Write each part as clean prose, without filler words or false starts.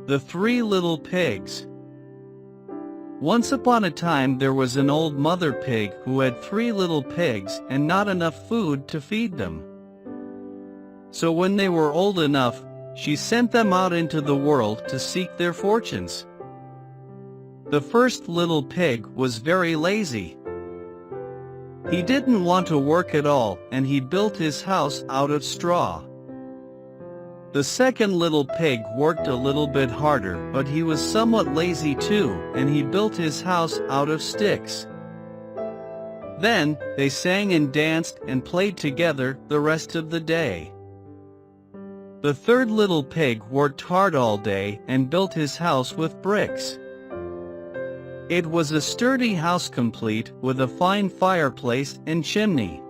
The Three Little Pigs. Once upon a time there was an old mother pig who had 3 little pigs and not enough food to feed them. So when they were old enough, she sent them out into the world to seek their fortunes. The first little pig was very lazy. He didn't want to work at all, and he built his house out of straw. The second little pig worked a little bit harder, but he was somewhat lazy too, and he built his house out of sticks. Then, they sang and danced and played together the rest of the day. The third little pig worked hard all day and built his house with bricks. It was a sturdy house complete with a fine fireplace and chimney.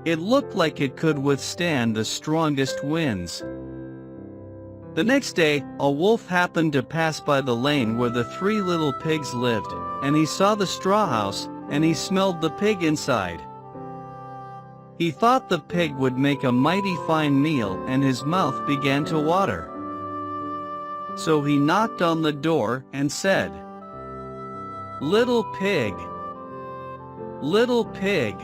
It looked like it could withstand the strongest winds. The next day, a wolf happened to pass by the lane where the 3 little pigs lived, and he saw the straw house, and he smelled the pig inside. He thought the pig would make a mighty fine meal, and his mouth began to water. So he knocked on the door and said, "Little pig, little pig,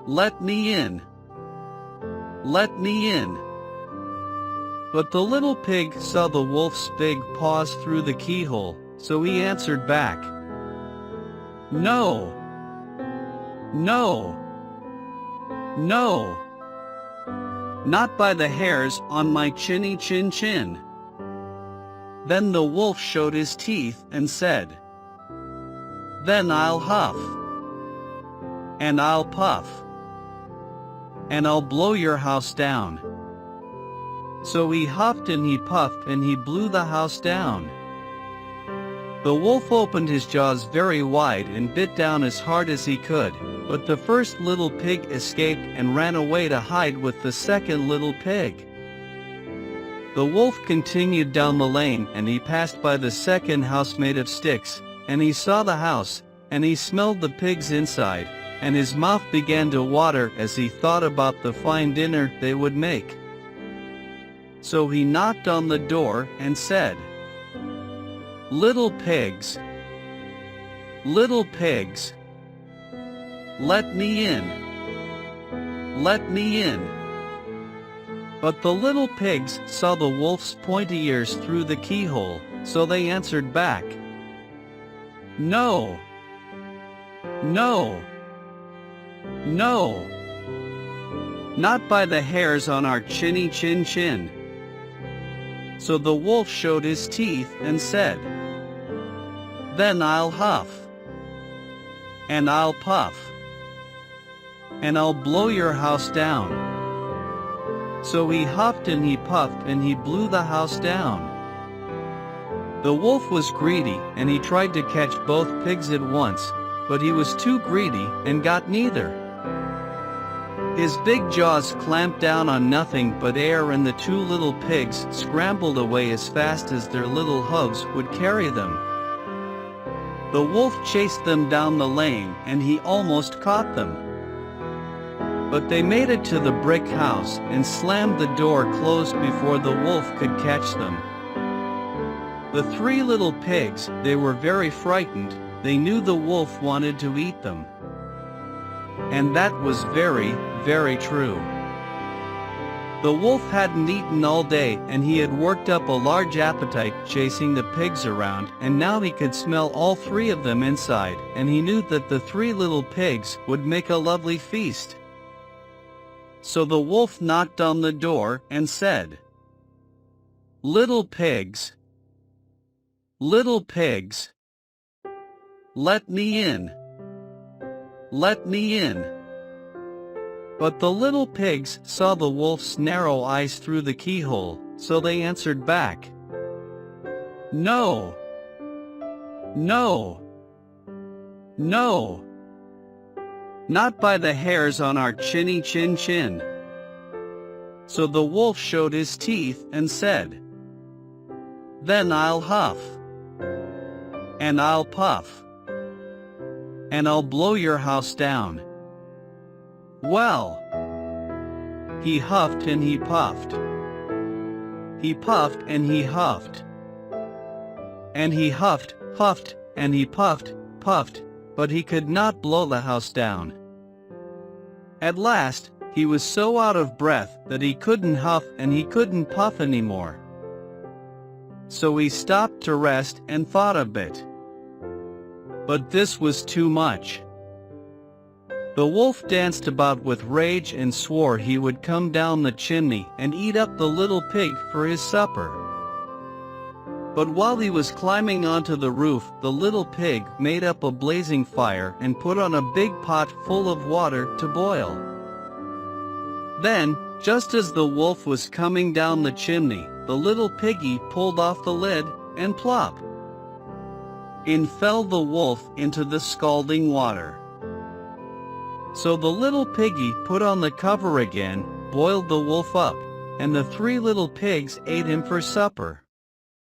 let me in, let me in." But the little pig saw the wolf's big paws through the keyhole, so he answered back, "No, no, no, not by the hairs on my chinny chin chin." Then the wolf showed his teeth and said, "Then I'll huff, and I'll puff, and I'll blow your house down." So he huffed and he puffed and he blew the house down. The wolf opened his jaws very wide and bit down as hard as he could, but the first little pig escaped and ran away to hide with the second little pig. The wolf continued down the lane and he passed by the second house made of sticks, and he saw the house, and he smelled the pigs inside, and his mouth began to water as he thought about the fine dinner they would make. So he knocked on the door and said, "Little pigs, little pigs, let me in, let me in." But the little pigs saw the wolf's pointy ears through the keyhole, so they answered back, "No, no, no, not by the hairs on our chinny chin chin." So the wolf showed his teeth and said, "Then I'll huff, and I'll puff, and I'll blow your house down." So he huffed and he puffed and he blew the house down. The wolf was greedy and he tried to catch both pigs at once, but he was too greedy and got neither. His big jaws clamped down on nothing but air, and the 2 little pigs scrambled away as fast as their little hooves would carry them. The wolf chased them down the lane and he almost caught them. But they made it to the brick house and slammed the door closed before the wolf could catch them. The 3 little pigs, they were very frightened. They knew the wolf wanted to eat them. And that was very, very true. The wolf hadn't eaten all day, and he had worked up a large appetite chasing the pigs around, and now he could smell all 3 of them inside, and he knew that the 3 little pigs would make a lovely feast. So the wolf knocked on the door and said, "Little pigs, little pigs, let me in, let me in." But the little pigs saw the wolf's narrow eyes through the keyhole, so they answered back, "No, no, no, not by the hairs on our chinny chin chin." So the wolf showed his teeth and said, "Then I'll huff, and I'll puff, and I'll blow your house down." Well, he huffed and he puffed, he puffed and he huffed. And he huffed, puffed, and he puffed, puffed, but he could not blow the house down. At last, he was so out of breath that he couldn't huff and he couldn't puff anymore. So he stopped to rest and thought a bit. But this was too much. The wolf danced about with rage and swore he would come down the chimney and eat up the little pig for his supper. But while he was climbing onto the roof, the little pig made up a blazing fire and put on a big pot full of water to boil. Then, just as the wolf was coming down the chimney, the little piggy pulled off the lid, and plop! In fell the wolf into the scalding water. So the little piggy put on the cover again, boiled the wolf up, and the three little pigs ate him for supper.